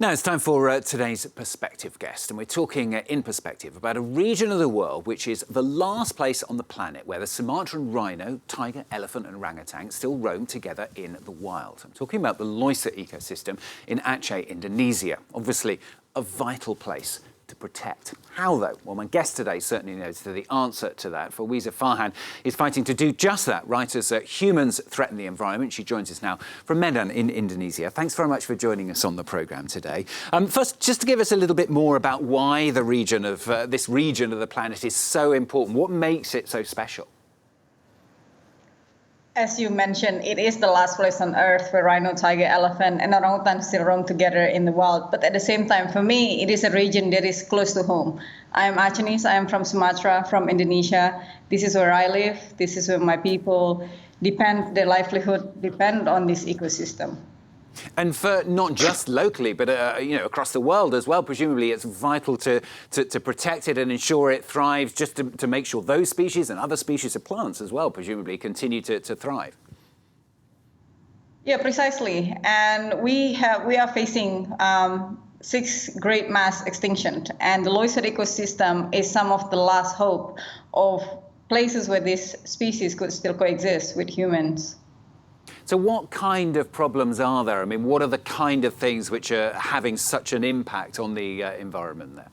Now it's time for today's Perspective guest, and we're talking in perspective about a region of the world which is the last place on the planet where the Sumatran rhino, tiger, elephant and orangutan still roam together in the wild. I'm talking about the Leuser Ecosystem in Aceh, Indonesia. Obviously a vital place to protect. How though? Well, my guest today certainly knows the answer to that. Farwiza Farhan is fighting to do just that, right as humans threaten the environment. She joins us now from Medan in Indonesia. Thanks very much for joining us on the programme today. First, just to give us a little bit more about why the region of this region of the planet is so important. What makes it so special? As you mentioned, it is the last place on Earth where rhino, tiger, elephant, and orangutan still roam together in the wild. But at the same time, for me, it is a region that is close to home. I am Aceh. I am from Sumatra, from Indonesia. This is where I live. This is where my people their livelihood depend on this ecosystem. And for not just locally, but across the world as well, presumably it's vital to protect it and ensure it thrives, just to make sure those species and other species of plants as well, presumably, continue to thrive. Yeah, precisely. And we are facing 6 great mass extinction, and the Leuser ecosystem is some of the last hope of places where these species could still coexist with humans. So what kind of problems are there? I mean, what are the kind of things which are having such an impact on the environment there?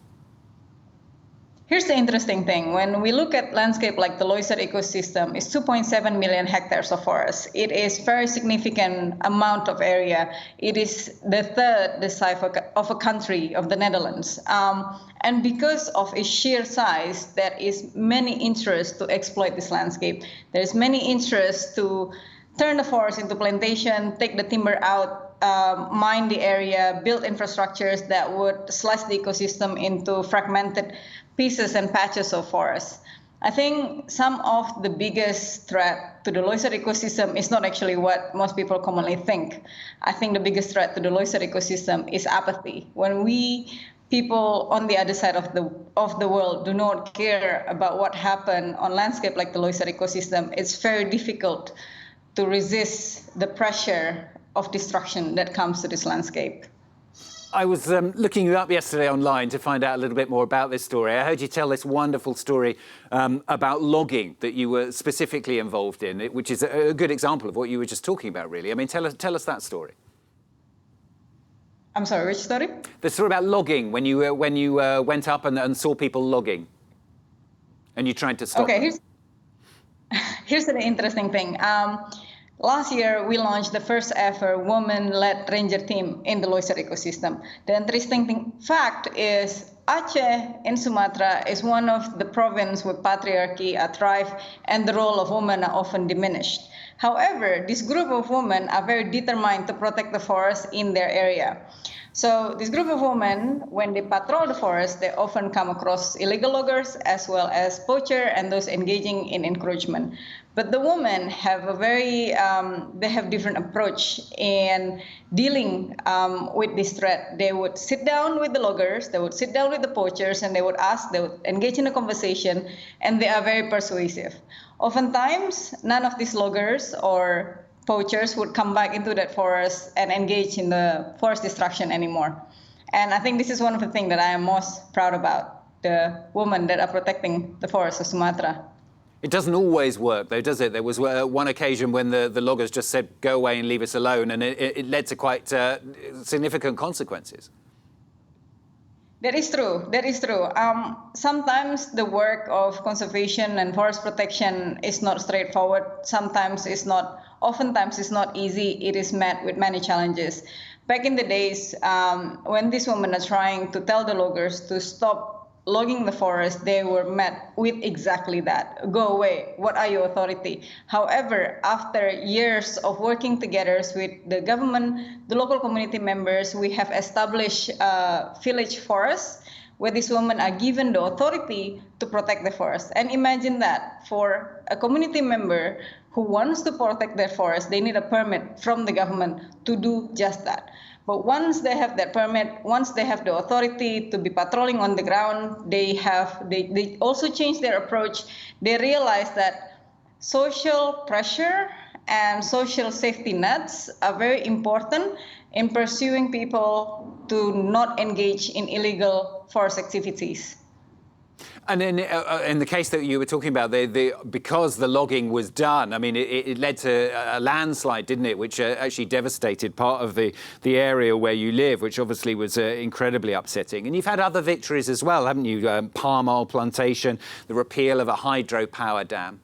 Here's the interesting thing. When we look at landscape like the Leuser ecosystem, it's 2.7 million hectares of forest. It is very significant amount of area. It is the third the size of a country of the Netherlands. And because of its sheer size, there is many interests to exploit this landscape. There's many interests to turn the forest into plantation, take the timber out, mine the area, build infrastructures that would slice the ecosystem into fragmented pieces and patches of forest. I think some of the biggest threat to the Leuser ecosystem is not actually what most people commonly think. I think the biggest threat to the Leuser ecosystem is apathy. When we people on the other side of the world do not care about what happened on landscape like the Leuser ecosystem, it's very difficult to resist the pressure of destruction that comes to this landscape. I was looking you up yesterday online to find out a little bit more about this story. I heard you tell this wonderful story about logging that you were specifically involved in, which is a good example of what you were just talking about, really. I mean, tell us that story. I'm sorry, which story? The story about logging, when you went up and saw people logging, and you tried to stop them. Here's the interesting thing. Last year, we launched the first ever woman-led ranger team in the Leuser ecosystem. The interesting fact is Aceh in Sumatra is one of the provinces where patriarchy thrives and the role of women are often diminished. However, this group of women are very determined to protect the forest in their area. So this group of women, when they patrol the forest, they often come across illegal loggers as well as poachers and those engaging in encroachment. But the women have a they have different approach in dealing with this threat. They would sit down with the loggers, they would sit down with the poachers, and they would engage in a conversation, and they are very persuasive. Oftentimes, none of these loggers or poachers would come back into that forest and engage in the forest destruction anymore. And I think this is one of the things that I am most proud about, the women that are protecting the forests of Sumatra. It doesn't always work, though, does it? There was one occasion when the loggers just said, go away and leave us alone, and it led to quite significant consequences. That is true. That is true. Sometimes the work of conservation and forest protection is not straightforward. Oftentimes it's not easy. It is met with many challenges. Back in the days, when these women are trying to tell the loggers to stop logging the forest, they were met with exactly that. Go away. What are your authority? However, after years of working together with the government, the local community members, we have established village forests where these women are given the authority to protect the forest. And imagine that for a community member who wants to protect their forest, they need a permit from the government to do just that. But once they have that permit, once they have the authority to be patrolling on the ground, they also change their approach. They realize that social pressure and social safety nets are very important in pursuing people to not engage in illegal forest activities. And in the case that you were talking about, because the logging was done, I mean, it led to a landslide, didn't it, which actually devastated part of the area where you live, which obviously was incredibly upsetting. And you've had other victories as well, haven't you? Palm oil plantation, the repeal of a hydropower dam.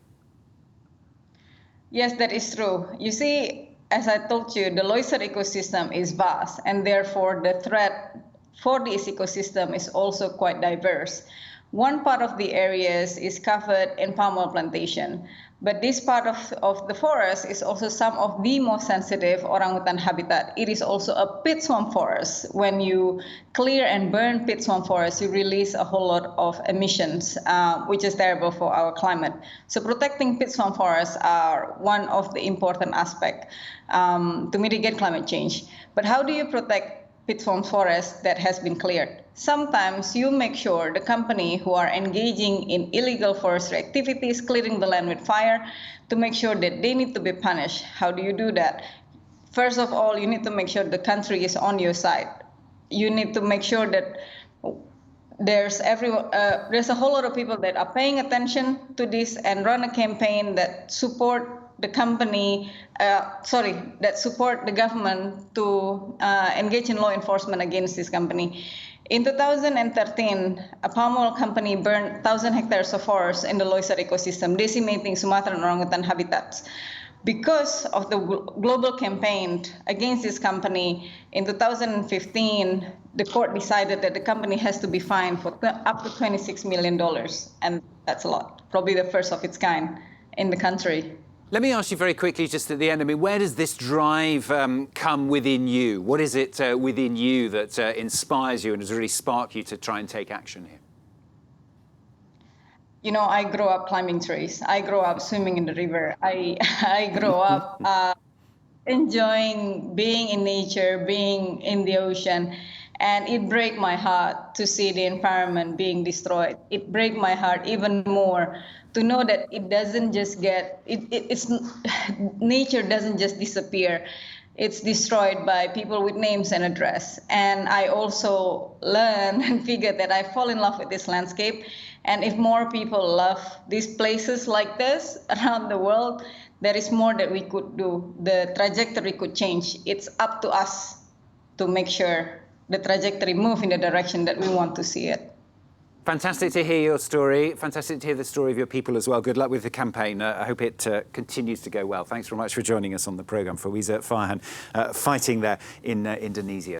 Yes, that is true. You see, as I told you, the Leuser ecosystem is vast, and therefore the threat for this ecosystem is also quite diverse. One part of the areas is covered in palm oil plantation, but this part of the forest is also some of the most sensitive orangutan habitat. It is also a pit swamp forest. When you clear and burn pit swamp forest, you release a whole lot of emissions, which is terrible for our climate. So protecting pit swamp forests are one of the important aspects to mitigate climate change. But how do you protect pit swamp forest that has been cleared? Sometimes you make sure the company who are engaging in illegal forestry activities, clearing the land with fire, to make sure that they need to be punished. How do you do that? First of all, you need to make sure the country is on your side. You need to make sure that there's a whole lot of people that are paying attention to this and run a campaign that support the company, that support the government to engage in law enforcement against this company. In 2013, a palm oil company burned 1,000 hectares of forest in the Leuser ecosystem, decimating Sumatran orangutan habitats. Because of the global campaign against this company, in 2015, the court decided that the company has to be fined for up to $26 million. And that's a lot, probably the first of its kind in the country. Let me ask you very quickly, just at the end, I mean, where does this drive come within you? What is it within you that inspires you and has really sparked you to try and take action here? You know, I grew up climbing trees. I grew up swimming in the river. I grew up enjoying being in nature, being in the ocean. And it breaks my heart to see the environment being destroyed. It breaks my heart even more to know that it doesn't just nature doesn't just disappear. It's destroyed by people with names and address. And I also learned and figured that I fall in love with this landscape. And if more people love these places like this around the world, there is more that we could do. The trajectory could change. It's up to us to make sure the trajectory move in the direction that we want to see it. Fantastic to hear your story. Fantastic to hear the story of your people as well. Good luck with the campaign. I hope it continues to go well. Thanks very much for joining us on the programme. Farwiza Farhan, fighting there in Indonesia.